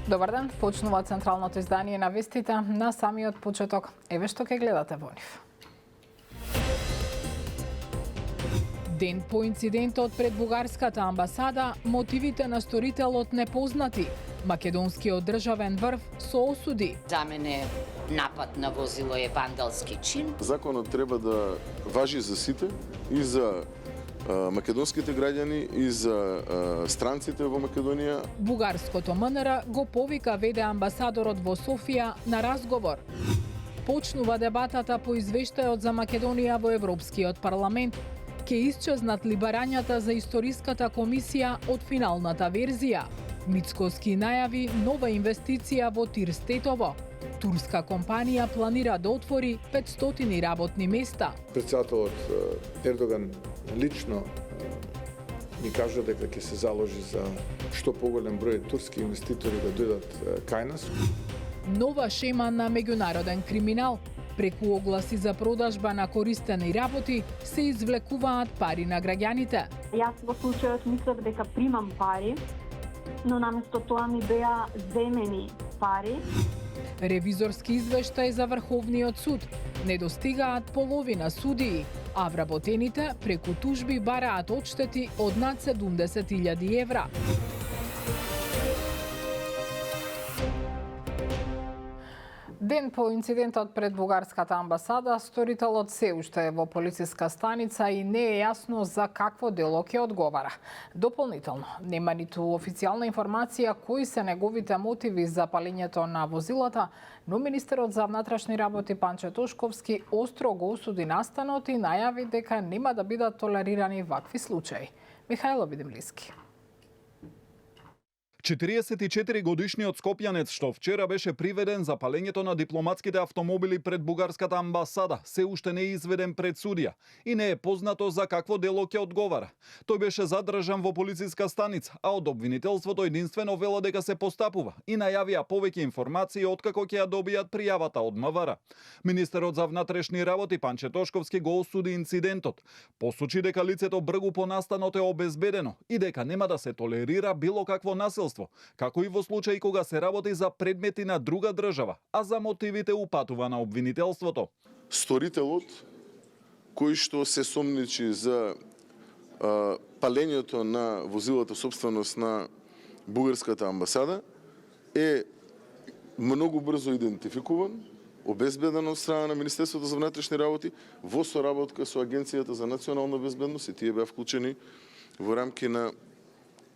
Добар ден, почнува централното издание на вестите на самиот почеток. Еве што ќе гледате во нив. Ден по инцидентот пред бугарската амбасада, мотивите на сторителот непознати. Македонскиот државен врв со осуди. За мене напад на возило е вандалски чин. Законот треба да важи за сите и за македонските граѓани и за странците во Македонија. Бугарското МНР го повика веде амбасадорот во Софија на разговор. Почнува дебатата по извештајот за Македонија во Европскиот парламент. Ке исчезнат ли барањата за историската комисија од финалната верзија? Мицкоски најави нова инвестиција во Тирстетово. Турска компанија планира да отвори 500 работни места. Председателот Ердоган лично ни кажа дека ќе се заложи за што поголем број турски инвеститори да дојдат кај нас. Нова шема на меѓународен криминал. Преку огласи за продажба на користени работи се извлекуваат пари на граѓаните. Јас во случајот мислев дека примам пари, но наместо тоа ми беа земени пари. Ревизорски извештај за Врховниот суд. Не достигаат половина судии, а вработените преку тужби бараат одштети од над 70.000 евра. Ден по инцидентот пред бугарската амбасада, сторителот се уште е во полициска станица и не е јасно за какво дело ќе одговара. Дополнително, нема ниту официјална информација кои се неговите мотиви за палењето на возилата, но министерот за внатрешни работи Панче Тошковски остро го осуди настанот и најави дека нема да бидат толерирани вакви случаи. Михајло Видимлиски. 44-годишниот скопјанец што вчера беше приведен за палењето на дипломатските автомобили пред бугарската амбасада, се уште не е изведен пред судија и не е познато за какво дело ќе одговара. Тој беше задржан во полициска станица, а од обвинителството единствено вела дека се постапува и најавија повеќе информации откако ќе ја добијат пријавата од МВР. Министерот за внатрешни работи Панче Тошковски го осуди инцидентот. Посочи дека лицето бргу по настанот е обезбедено и дека нема да се толерира било какво насилство, како и во случај кога се работи за предмети на друга држава, а за мотивите упатува на обвинителството. Сторителот, кој што се сомничи за палењето на возилата собственост на бугарската амбасада, е многу брзо идентификуван, обезбеден од страна на Министерството за внатрешни работи во соработка со Агенцијата за национална безбедност и тие беа вклучени во рамки на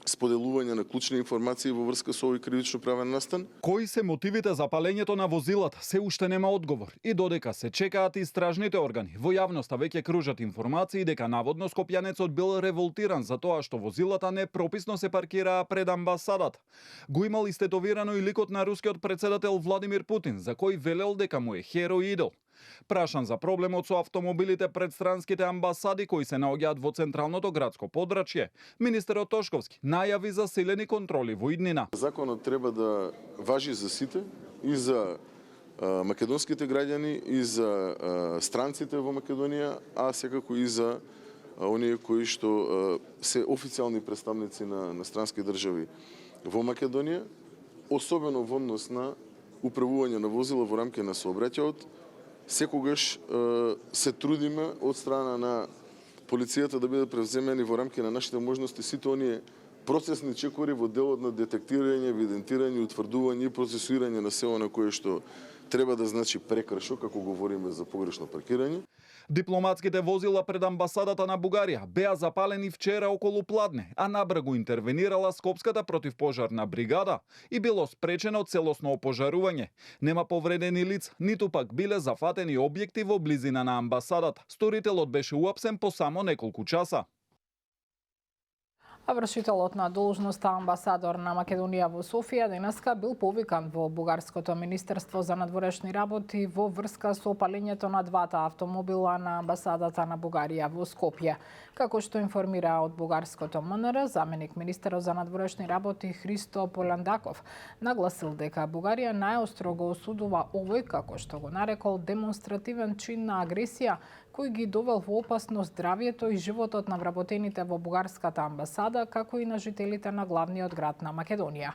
споделување на клучни информации во врска со овој кривично правен настан. Кои се мотивите за палењето на возилата се уште нема одговор и додека се чекаат истражните органи, во јавноста веќе кружат информации дека наводно скопјанецот бил револтиран за тоа што возилата непрописно се паркираа пред амбасадата. Го имал истетовирано и ликот на рускиот председател Владимир Путин, за кој велел дека му е херо и идол. Прашан за проблемот со автомобилите пред странските амбасади кои се наоѓаат во централното градско подрачје, министерот Тошковски најави засилени контроли во иднина. Законот треба да важи за сите и за македонските граѓани и за странците во Македонија, а секако и за оние кои што се официјални представници на странски држави во Македонија, особено во однос на управување на возила во рамки на сообраќајот. Секогаш се трудиме од страна на полицијата да бидат превземени во рамки на нашите можности сите оние процесни чекори во делот на детектирање, евидентирање, утврдување и процесуирање на се она кое што треба да значи прекршок, како говориме за погрешно паркирање. Дипломатските возила пред амбасадата на Бугарија беа запалени вчера околу пладне, а набрзо интервенирала Скопската противпожарна бригада и било спречено целосно опожарување. Нема повредени лица, ниту пак биле зафатени објекти во близина на амбасадата. Сторителот беше уапсен по само неколку часа. А вршителот на должноста амбасадор на Македонија во Софија денеска бил повикан во Бугарското министерство за надворешни работи во врска со палењето на двата автомобила на амбасадата на Бугарија во Скопје. Како што информира од Бугарското МНР, заменик министерот за надворешни работи Христо Поландаков нагласил дека Бугарија најостро го осудува овој, како што го нарекол, демонстративен чин на агресија кој ги довел во опасност здравието и животот на вработените во бугарската амбасада, како и на жителите на главниот град на Македонија.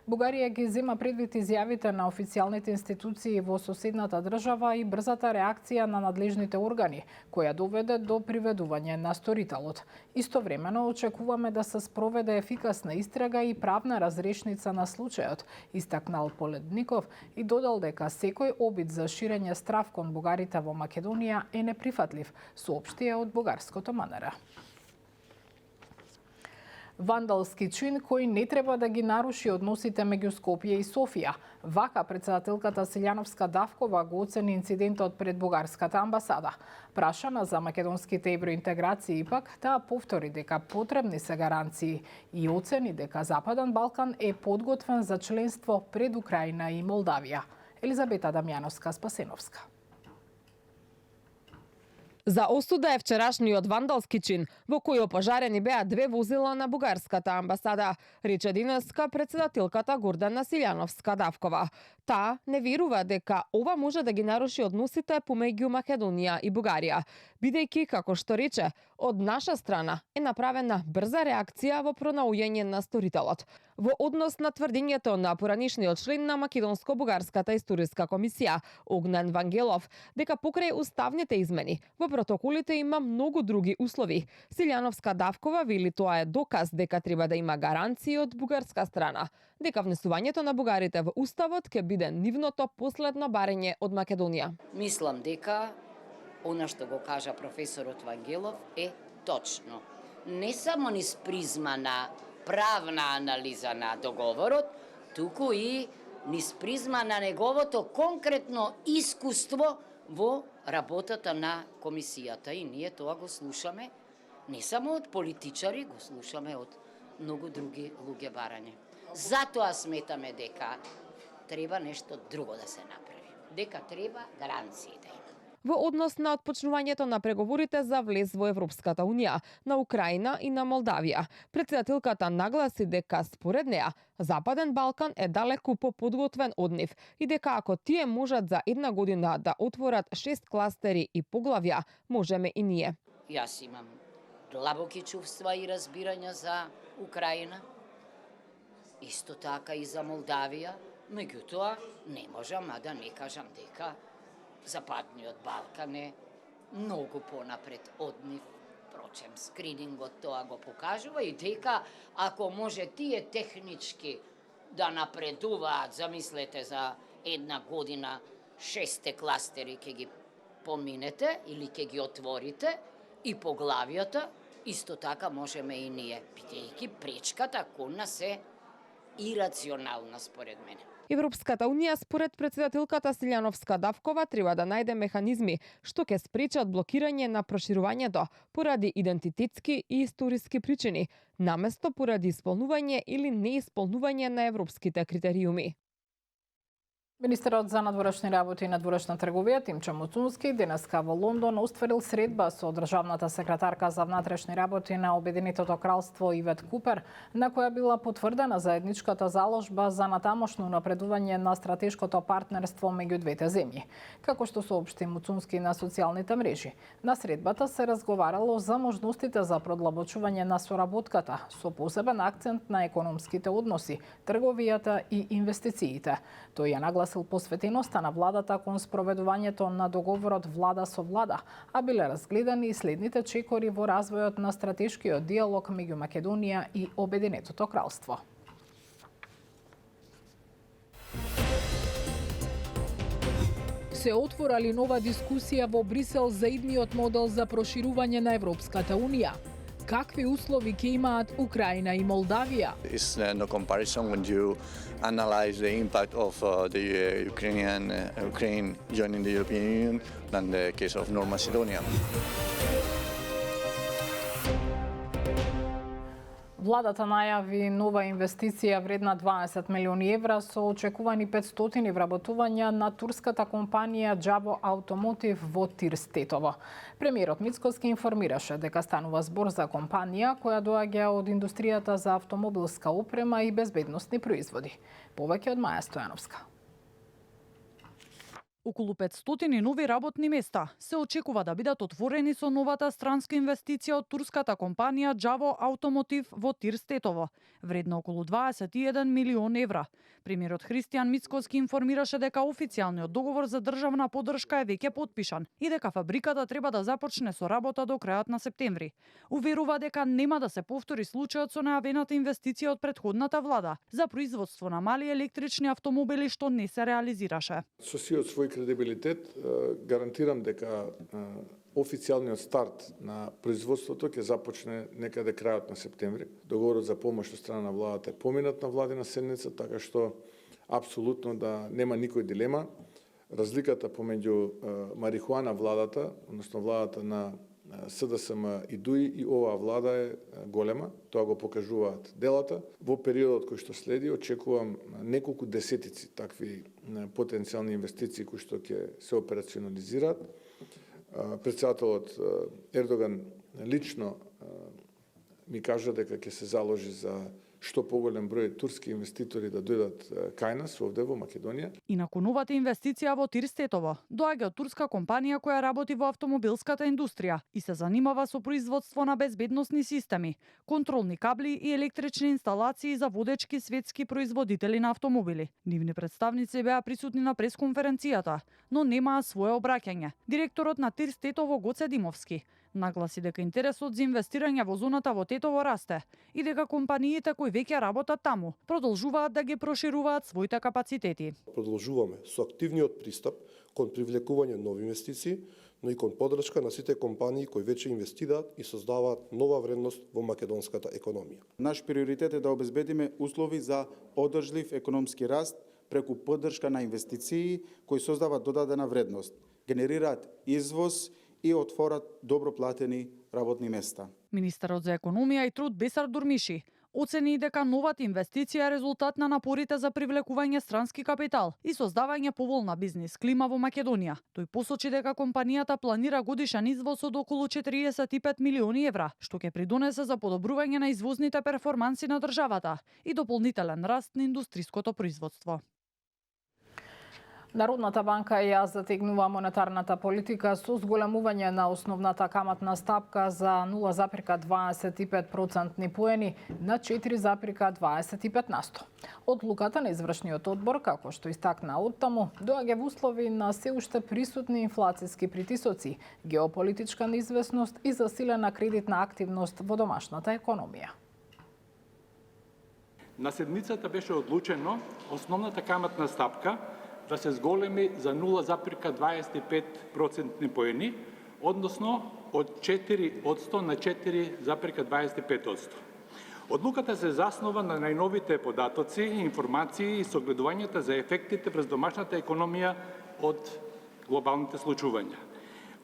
Бугарија ги зема предвид изјавите на официјалните институции во соседната држава и брзата реакција на надлежните органи, која доведе до приведување на сторителот. Истовремено очекуваме да се спроведе ефикасна истрага и правна разрешница на случајот, истакнал Поледников и додал дека секој обид за ширење страв кон бугарите во Македонија е неприфатлив, соопштија од бугарското МНР. Вандалски чин кој не треба да ги наруши односите меѓу Скопје и Софија. Вака претседателката Силјановска Давкова го оцени инцидентот пред бугарската амбасада. Прашана за македонските евроинтеграции ипак, таа повтори дека потребни се гаранции и оцени дека Западен Балкан е подготвен за членство пред Украина и Молдавија. Елизабета Дамјановска-Спасеновска. За осуда е вчерашниот вандалски чин, во кој опожарени беа 2 возила на бугарската амбасада, рече денеска претседателката Гордана Силјановска Давкова. Таа не верува дека ова може да ги наруши односите помеѓу Македонија и Бугарија, бидејќи, како што рече, од наша страна е направена брза реакција во пронаоѓање на сторителот. Во однос на тврдењето на поранишниот член на Македонско-бугарската историска комисија, Огнен Вангелов, дека покрај уставните измени во протоколите има многу други услови. Силјановска Давкова вели тоа е доказ дека треба да има гаранции од бугарска страна, дека внесувањето на бугарите во уставот ќе биде нивното последно барење од Македонија. Мислам дека она што го кажа професорот Вангелов е точно. Не само низ призма на правна анализа на договорот, туку и низ призма на неговото конкретно искуство во работата на комисијата. И ние тоа го слушаме не само од политичари, го слушаме од многу други луѓе барање. Затоа сметаме дека треба нешто друго да се направи. Дека треба гаранции да има. Во однос на отпочнувањето на преговорите за влез во Европската Унија, на Украина и на Молдавија, претседателката нагласи дека според неа Западен Балкан е далеку поподготвен од нив и дека ако тие можат за 1 година да отворат 6 кластери и поглавја, можеме и ние. Јас имам длабоки чувства и разбирања за Украина, исто така и за Молдавија, меѓутоа не можам да не кажам дека Западниот Балкан е многу понапред од нив. Впрочем, скринингот тоа го покажува и дека ако може тие технички да напредуваат, замислете за 1 година 6 кластери ќе ги поминете или ќе ги отворите и поглавијата, исто така можеме и ние, бидејќи пречката кон нас е ирационална според мене. Европската Унија, според претседателката Силјановска Давкова, треба да најде механизми што ќе спречат блокирање на проширувањето поради идентитетски и историски причини, наместо поради исполнување или неисполнување на европските критериуми. Министерот за надворешни работи и надворешна трговија Тимчо Муцунски денеска во Лондон остварил средба со државната секретарка за внатрешни работи на Обединетото кралство Ивет Купер, на која била потврдена заедничката заложба за натамошно напредување на стратешкото партнерство меѓу двете земји. Како што соопшти Муцунски на социјалните мрежи, на средбата се разговарало за можностите за продлабочување на соработката со посебен акцент на економските односи, трговијата и инвестициите. Тој ја нагласил посветеноста на владата кон спроведувањето на договорот влада со влада, а биле разгледани и следните чекори во развојот на стратешкиот диалог меѓу Македонија и Обединетото кралство. Се отворали нова дискусија во Брисел за идниот модел за проширување на Европската Унија. Какви услови ќе имаат Украина и Молдавија? It's no comparison when you analyze the impact of the Ukraine joining the European Union than the case of North Macedonia. Владата најави нова инвестиција вредна 20 милиони евра со очекувани 500 вработувања на турската компанија Джабо Automotive во Тирстетово. Премиерот Мицкоски информираше дека станува збор за компанија која доаѓа од индустријата за автомобилска опрема и безбедносни производи. Повеќе од Маја Стојановска. Околу 500 нови работни места се очекува да бидат отворени со новата странска инвестиција од турската компанија Javo Automotive во Тирстетово, вредна околу 21 милион евра. Премиерот Христијан Мицкоски информираше дека официјалниот договор за државна поддршка е веќе потпишан и дека фабриката треба да започне со работа до крајот на септември. Уверува дека нема да се повтори случајот со најавената инвестиција од претходната влада за производство на мали електрични автомобили што не се реализираше. Со сиот свој кредибилитет гарантирам дека официјалниот старт на производството ќе започне некаде крајот на септември. Договорот за помош од страна на владата е поминат на владина седница, така што апсолутно да нема никој дилема. Разликата помеѓу марихуана владата, односно владата на СДСМ и ДУИ и оваа влада е голема, тоа го покажуваат делата. Во периодот кој што следи очекувам неколку десетици такви потенцијални инвестиции кои што ќе се операционализираат. Претседателот Ердоган лично ми кажа дека ќе се заложи за што поголем број турски инвеститори да дојдат кај нас овде во Македонија. Инаку новата инвестиција во Тирстетово доаѓа од турска компанија која работи во автомобилската индустрија и се занимава со производство на безбедносни системи, контролни кабли и електрични инсталации за водечки светски производители на автомобили. Нивни представници беа присутни на пресконференцијата, но немаа свое обраќање. Директорот на Тирстетово Гоце Димовски нагласи дека интересот за инвестирање во зоната во Тетово расте и дека компаниите кои веќе работат таму продолжуваат да ги прошируваат своите капацитети. Продолжуваме со активниот пристап кон привлекување нови инвестиции, но и кон поддршка на сите компании кои веќе инвестираат и создаваат нова вредност во македонската економија. Наш приоритет е да обезбедиме услови за одржлив економски раст преку поддршка на инвестиции кои создаваат додадена вредност, генерираат извоз и отворат добро платени работни места. Министерот за економија и труд Бесар Дурмиши оцени дека новата инвестиција е резултат на напорите за привлекување странски капитал и создавање поволна бизнис клима во Македонија. Тој посочи дека компанијата планира годишен извоз од околу 45 милиони евра, што ќе придонесе за подобрување на извозните перформанси на државата и дополнителен раст на индустриското производство. Народната банка ја затегнува монетарната политика со зголемување на основната каматна стапка за 0,25% поени на 4,25%. Одлуката на извршниот одбор, како што истакна оттаму, доаѓа во услови на се уште присутни инфлацијски притисоци, геополитичка неизвестност и засилена кредитна активност во домашната економија. На седмицата беше одлучено основната каматна стапка да се зголеми за 0,25% поени, односно од 4% на 4,25%. Одлуката се заснова на најновите податоци, информации и согледувањата за ефектите врз домашната економија од глобалните случувања.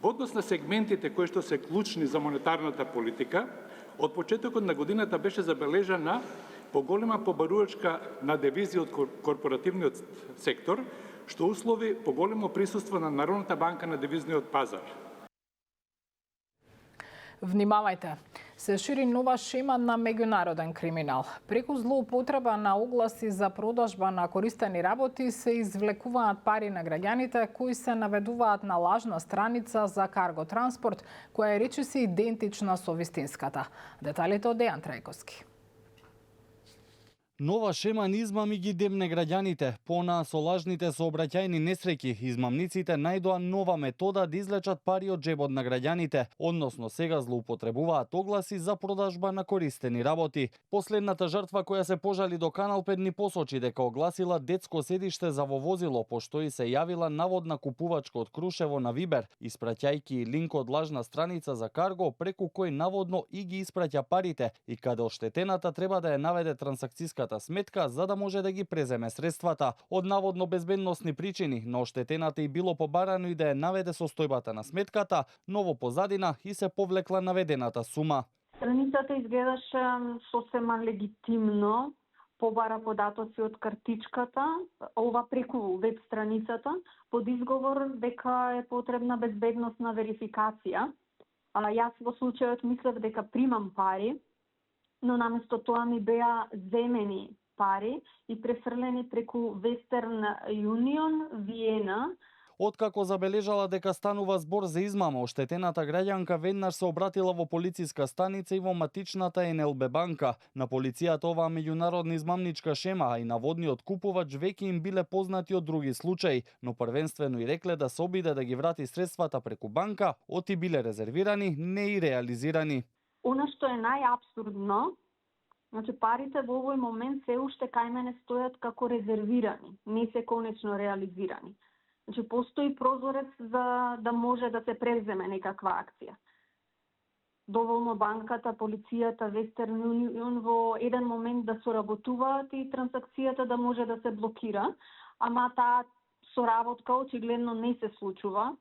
Во однос на сегментите кои што се клучни за монетарната политика, од почетокот на годината беше забележана поголема побарувачка на девизи од корпоративниот сектор, што услови поголемо присуство на Народната банка на девизниот пазар. Внимавајте, се шири нова шема на меѓународен криминал. Преку злоупотреба на огласи за продажба на користени работи се извлекуваат пари на граѓаните кои се наведуваат на лажна страница за карго транспорт, која е речиси идентична со вистинската. Деталите од Дејан Трајковски. Нова шема на измами ги демне граѓаните. Понаа со лажните сообраќајни несреќи, измамниците најдоа нова метода да извлечат пари од джебот на граѓаните, односно сега злоупотребуваат огласи за продажба на користени работи. Последната жртва која се пожали до Канал 5 ни посочи дека огласила детско седиште за во возило, пошто и се јавила наводна купувачка од Крушево на Вибер, испраќајки линк од лажна страница за карго преку кој наводно и ги испраќа парите и каде оштетената треба да ја наведе трансакцијската сметка за да може да ги преземе средствата. Од наводно безбедносни причини на оштетената и било побарано и да ја наведе состојбата на сметката, но во позадина и се повлекла наведената сума. Страницата изгледаше сосема легитимно, побара податоци од картичката, ова преку веб страницата, под изговор дека е потребна безбедносна верификација. Јас во случајот мислев дека примам пари, но наместо тоа ми беа земени пари и префрлени преку Western Union, Виена. Откако забележала дека станува збор за измама, оштетената граѓанка веднаш се обратила во полициска станица и во матичната НЛБ банка. На полицијата оваа меѓународна измамничка шема, а и наводниот купувач веќе им биле познати од други случаи, но првенствено и рекле да се обиде да ги врати средствата преку банка, оти биле резервирани, не и реализирани. Она што е најапсурдно, значи парите во овој момент се уште кај мене стојат како резервирани, не се конечно реализирани. Значи постои прозорец за да може да се преземе некаква акција. Доволно банката, полицијата, Western Union во еден момент да соработуваат и трансакцијата да може да се блокира, ама таа соработка очигледно не се случува.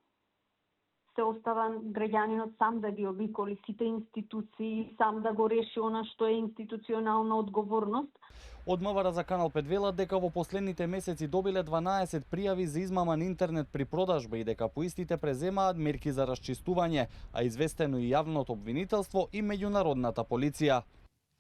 Се остава граѓанинот сам да ги обиколи сите институции, сам да го реши она што е институционална одговорност. Од МВР за Канал 5 велат дека во последните месеци добиле 12 пријави за измама на интернет при продажба и дека по истите преземаат мерки за расчистување, а известено и јавното обвинителство и меѓународната полиција.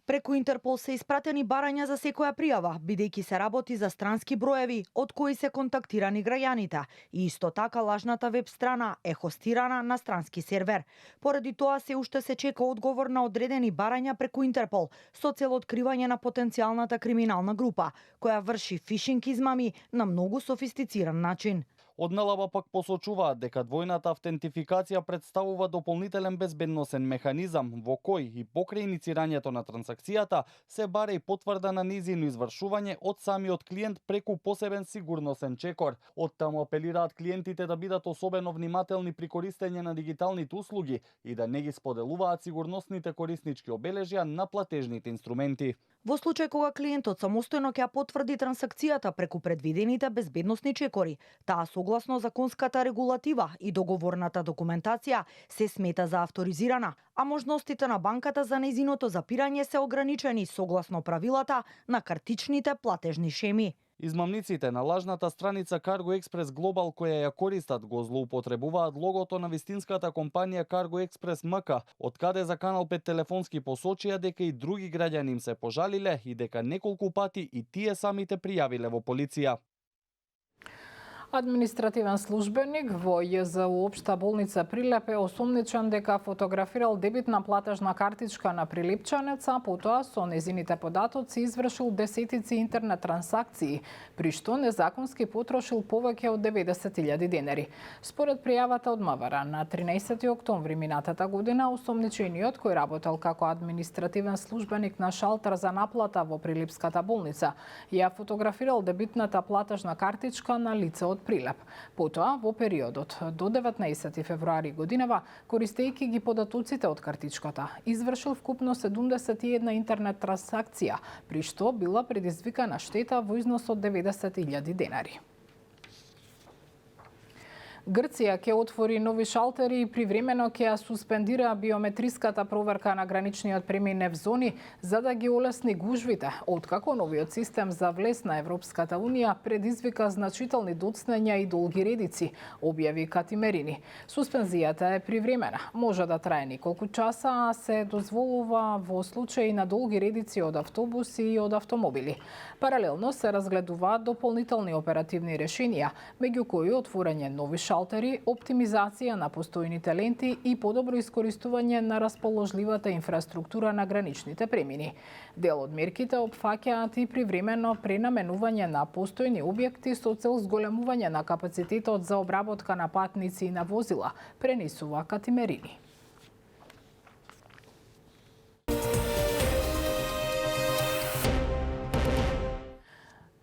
Преку Интерпол се испратени барања за секоја пријава, бидејќи се работи за странски броеви од кои се контактирани граѓаните. И исто така лажната веб страна е хостирана на странски сервер. Поради тоа се уште се чека одговор на одредени барања преку Интерпол со цел откривање на потенцијалната криминална група, која врши фишинг измами на многу софистициран начин. Од НЛБ пак посочуваат дека двојната автентификација представува дополнителен безбедносен механизам во кој и покрај иницирањето на трансакцијата се бара и потврда на нејзино извршување од самиот клиент преку посебен сигурносен чекор. Оттаму апелираат клиентите да бидат особено внимателни при користење на дигиталните услуги и да не ги споделуваат сигурносните кориснички обележја на платежните инструменти. Во случај кога клиентот самостојно ќе потврди трансакцијата преку предвидените безбедносни чекори, таа согласно законската регулатива и договорната документација се смета за авторизирана, а можностите на банката за нејзиното запирање се ограничени согласно правилата на картичните платежни шеми. Измамниците на лажната страница Cargo Express Global која ја користат го злоупотребуваат логото на вистинската компанија Cargo Express МК, од каде за Канал 5 телефонски посочија дека и други граѓани им се пожалиле и дека неколку пати и тие самите пријавиле во полиција. Административен службеник во ЈЗУ Општа болница Прилеп е осомничен дека фотографирал дебитна платежна картичка на прилипчанец, а потоа со незините податоци извршил десетици интернет трансакции, при што незаконски потрошил повеќе од 90.000 денари. Според пријавата од МВР, на 13 октомври минатата година, осомничениот кој работел како административен службеник на шалтер за наплата во Прилипската болница, ја фотографирал дебитната платежна картичка на лице од Прилеп. Потоа, во периодот до 19 февруари годинава, користејќи ги податоците од картичката, извршил вкупно 71 интернет трансакција, при што била предизвикана штета во износ од 90.000 денари. Грција ќе отвори нови шалтери и привремено ќе ја суспендира биометриската проверка на граничниот преминев зони за да ги олесни гужвите, откако новиот систем за влез на Европската Унија предизвика значителни доцнења и долги редици, објави Кати Мерини. Суспензијата е привремена, може да трае неколку часа, а се дозволува во случаи на долги редици од автобуси и од автомобили. Паралелно се разгледуваат дополнителни оперативни решенија, меѓу кои отворање нови шалтери, оптимизација на постојните ленти и подобро искористување на расположливата инфраструктура на граничните премини. Дел од мерките опфаќаат и привремено пренаменување на постојни објекти со цел зголемување на капацитетот за обработка на патници и на возила, пренесува Кати Мерини.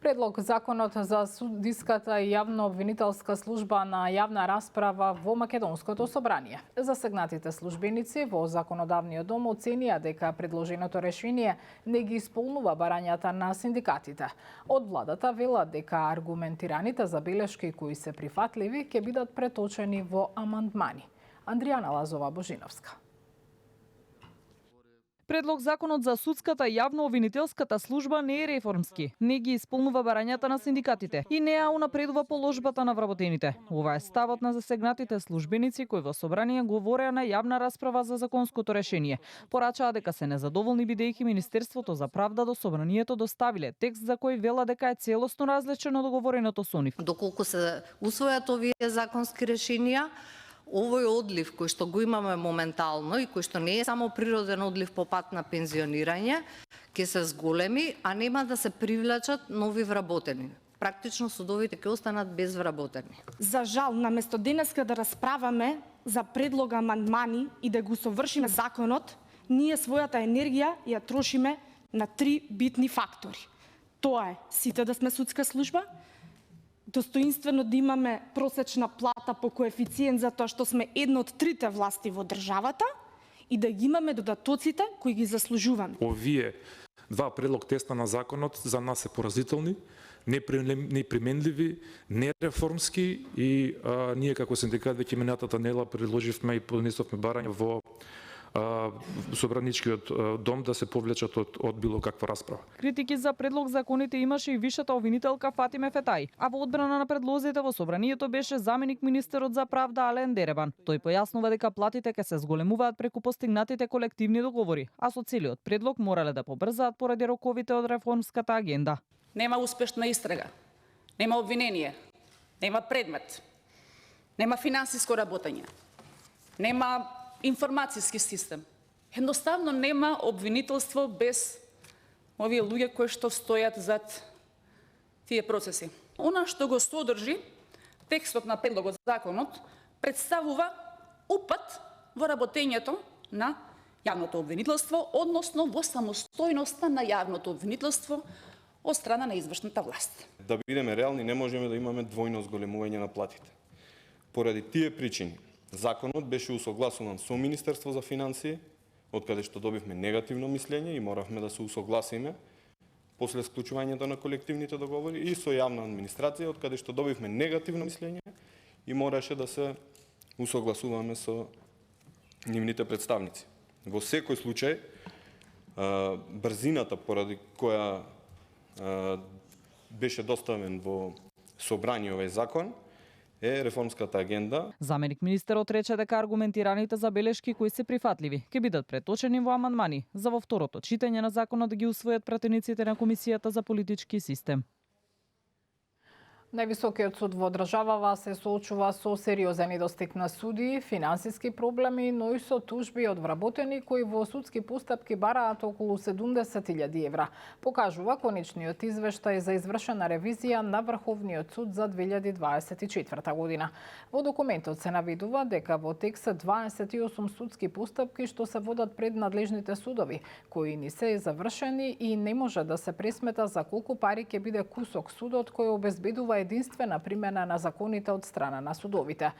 Предлог законот за судиската и јавно-обвинителска служба на јавна расправа во Македонското собрание. Засегнатите службеници во Законодавниот дом оценија дека предложеното решение не ги исполнува барањата на синдикатите. Од владата велат дека аргументираните забелешки кои се прифатливи ќе бидат преточени во амандмани. Андријана Лазова Божиновска. Предлог законот за судската и јавно-обвинителската служба не е реформски, не ги исполнува барањата на синдикатите и не ја унапредува положбата на вработените. Ова е ставот на засегнатите службеници кои во собрание говореа на јавна расправа за законското решение. Порачаа дека се незадоволни бидејќи Министерството за правда до собранието доставиле текст за кој вела дека е целосно различен од договореното со нив. Доколку се усвојат овие законски решенија, овој одлив кој што го имаме моментално и кој што не е само природен одлив по пат на пензионирање, ќе се зголеми, а нема да се привлечат нови вработени. Практично судовите ќе останат без вработени. За жал, наместо денеска да расправаме за предлог амандмани и да го совршиме законот, ние својата енергија ја трошиме на 3 битни фактори. Тоа е сите да сме судска служба, достоинствено да имаме просечна плата по коефициент за тоа што сме една од 3 власти во државата и да ги имаме додатоците кои ги заслужуваме. Овие два предлог теста на законот за нас се поразителни, неприменливи, нереформски и ние како синдикат веќе минатата недела предложивме и поднесовме барање во собраничкиот дом да се повлечат од било каква расправа. Критики за предлог законите имаше и вишата обвинителка Фатиме Фетај, а во одбрана на предлозите во собранието беше заменик министерот за правда Ален Деребан. Тој појаснува дека платите ќе се зголемуваат преку постигнатите колективни договори, а со целиот предлог морале да побрзаат поради роковите од реформската агенда. Нема успешна истрага, нема обвинение, нема предмет, нема финансиско работење, нема информацијски систем. Едноставно нема обвинителство без овие луѓе кои што стојат зад тие процеси. Она што го содржи текстот на предлогот законот представува упат во работењето на јавното обвинителство, односно во самостојноста на јавното обвинителство од страна на извршната власт. Да бидеме реални, не можеме да имаме двојно зголемување на платите. Поради тие причини, законот беше усогласуван со Министерство за финансии, од каде што добивме негативно мислење и моравме да се усогласиме после склучувањето на колективните договори, и со јавна администрација, од каде што добивме негативно мислење и мораше да се усогласуваме со нивните представници. Во секој случај, брзината поради која беше доставен во собрание овој закон е реформската агенда. Заменик министерот рече дека аргументираните забелешки кои се прифатливи ќе бидат преточени во амандмани за во второто читање на законот да ги усвојат пратениците на Комисијата за политички систем. Највисокиот суд во државава се соочува со сериозен недостиг на судии, финансиски проблеми, но и со тужби од вработени кои во судски постапки бараат околу 70.000 евра. Покажува конечниот извештај за извршена ревизија на Врховниот суд за 2024 година. Во документот се навидува дека во тек се 28 судски постапки што се водат пред надлежните судови, кои не се завршени и не може да се пресмета за колку пари ќе биде кусок судот кој обезбедува единствена примена на законите од страна на судовите.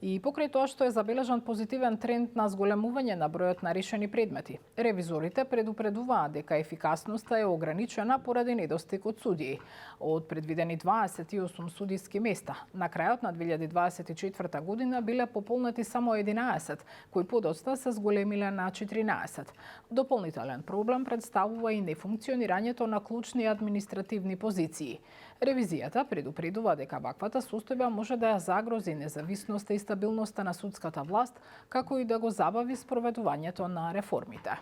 И покрај тоа што е забележан позитивен тренд на зголемување на бројот на решени предмети, ревизорите предупредуваат дека ефикасноста е ограничена поради недостиг од судии. Од предвидени 28 судиски места, на крајот на 2024 година биле пополнети само 11, кои подоцна се зголемиле на 14. Дополнителен проблем представува и нефункционирањето на клучни административни позиции. Ревизијата предупредува дека ваквата состојба може да ја загрози независноста и стабилноста на судската власт, како и да го забави спроведувањето на реформите.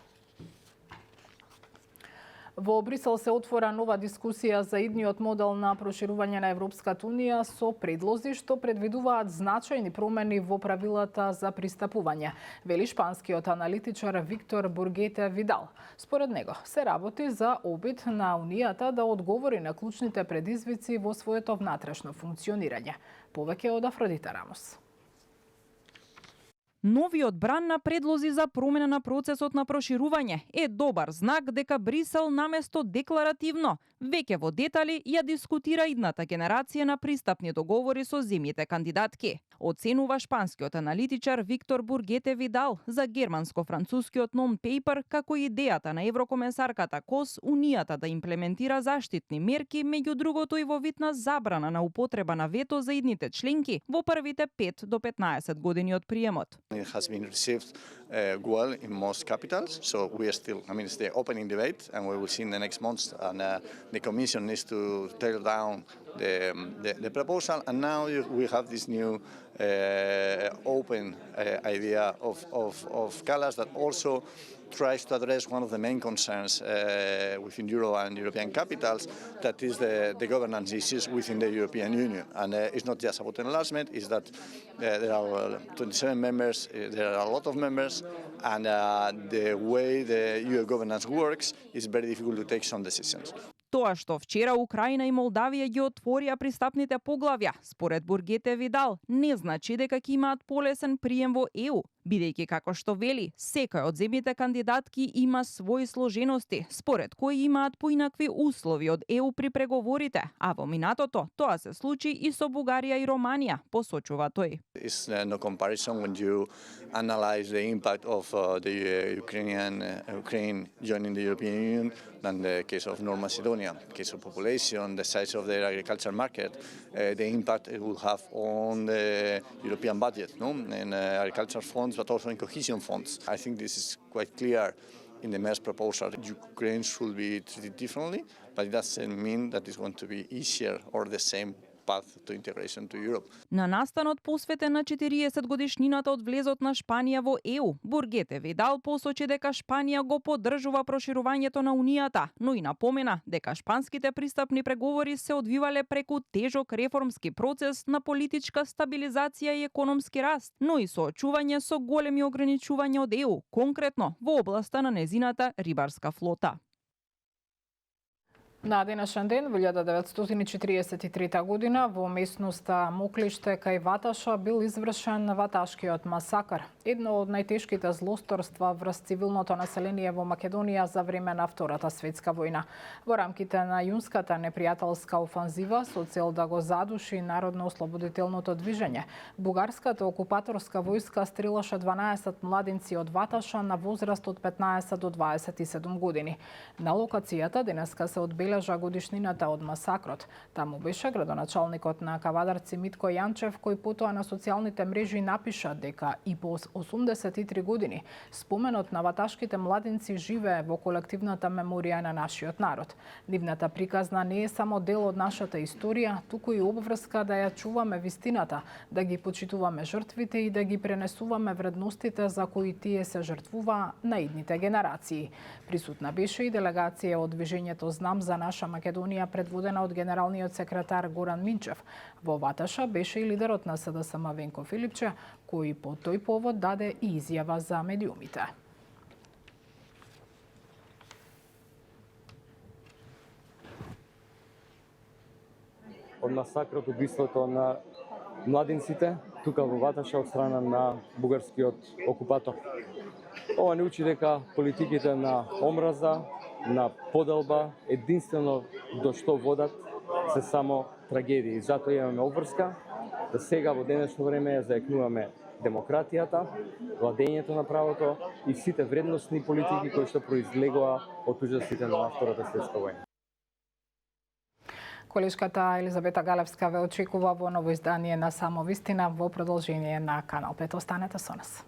Во Брисел се отвора нова дискусија за идниот модел на проширување на Европската Унија со предлози што предвидуваат значајни промени во правилата за пристапување, вели шпанскиот аналитичар Виктор Бургете Видал. Според него се работи за обид на Унијата да одговори на клучните предизвици во своето внатрешно функционирање. Повеќе од Афродита Рамос. Новиот бран на предлози за промена на процесот на проширување е добар знак дека Брисел наместо декларативно веќе во детали ја дискутира идната генерација на пристапни договори со земјите кандидатки. оценува шпанскиот аналитичар Виктор Бургете Видал за германско-францускиот non-paper како идејата на еврокомесарката Кос Унијата да имплементира заштитни мерки, меѓу другото и во вид на забрана на употреба на вето за идните членки во првите 5 до 15 години од приемот. It has been received well in most capitals, so we are still, it's the opening debate, and we will see in the next months, and the Commission needs to tear down the proposal, and now we have this new open idea of Callas that also tries to address one of the main concerns within Euro and European capitals, that is the governance issues within the European Union. And it's not just about enlargement, it's that there are 27 members, there are a lot of members, and the way the EU governance works is very difficult to take some decisions. Тоа што вчера Украина и Молдавија ги отворија пристапните поглавја, според Бургете Видал, не значи дека ќе имаат полесен прием во ЕУ, бидејќи како што вели, секој од земјите кандидатки има своји сложености, според кои имаат поинакви услови од ЕУ при преговорите, а во минатото тоа се случи и со Бугарија и Романија, посочува тој. It's no comparison when you analyze the impact of the Ukraine joining the European Union than the case of North Macedonia, the case of population, the size of their agriculture market, the impact it will have on the European budget, in agriculture funds, but also in cohesion funds. I think this is quite clear in the MERS proposal. Ukraine should be treated differently, but it doesn't mean that it's going to be easier or the same path to integration to Europe. На настанот посветен на 40 годишнината од влезот на Шпанија во ЕУ, Бургете Видал посочи дека Шпанија го поддржува проширувањето на Унијата, но и напомена дека шпанските пристапни преговори се одвивале преку тежок реформски процес на политичка стабилизација и економски раст, но и соочување со големи ограничувања од ЕУ, конкретно во областа на незината рибарска флота. На денешен ден, во 1943 година, во местноста Моклиште кај Ваташа бил извршен ваташкиот масакар, едно од најтешките злосторства врз цивилното население во Македонија за време на Втората светска војна. Во рамките на јунската непријателска офанзива со цел да го задуши народно-ослободителното движење, бугарската окупаторска војска стрелаше 12 младинци од Ваташа на возраст од 15 до 27 години. На локацијата денеска се одбележа годишнината од масакрот. Таму беше градоначалникот на Кавадарци Митко Јанчев, кој потоа на социјалните мрежи напиша дека и по 83 години споменот на ваташките младинци живее во колективната меморија на нашиот народ. Нивната приказна не е само дел од нашата историја, туку и обврска да ја чуваме вистината, да ги почитуваме жртвите и да ги пренесуваме вредностите за кои тие се жртвуваа на идните генерации. Присутна беше и делегација од движењето Знам за наша Македонија, предводена од генералниот секретар Горан Минчев. Во Ваташа беше и лидерот на СДСМ Венко Филипче, кој по тој повод даде и изјава за медиумите. Од масакрот, убиството на младинците тука во Ваташа од страна на бугарскиот окупатор. Ова не учи дека политиките на омраза, на поделба, единствено до што водат се само трагедии. Затоа имаме обврска да сега во денешно време ја заекнуваме демократијата, владењето на правото и сите вредностни политики кои што произлегоа од ужасите на Втората светска војна. Колешката Елизабета Галевска ве очекува во ново издание на Само вистина во продолжение на Канал 5. Останете со нас.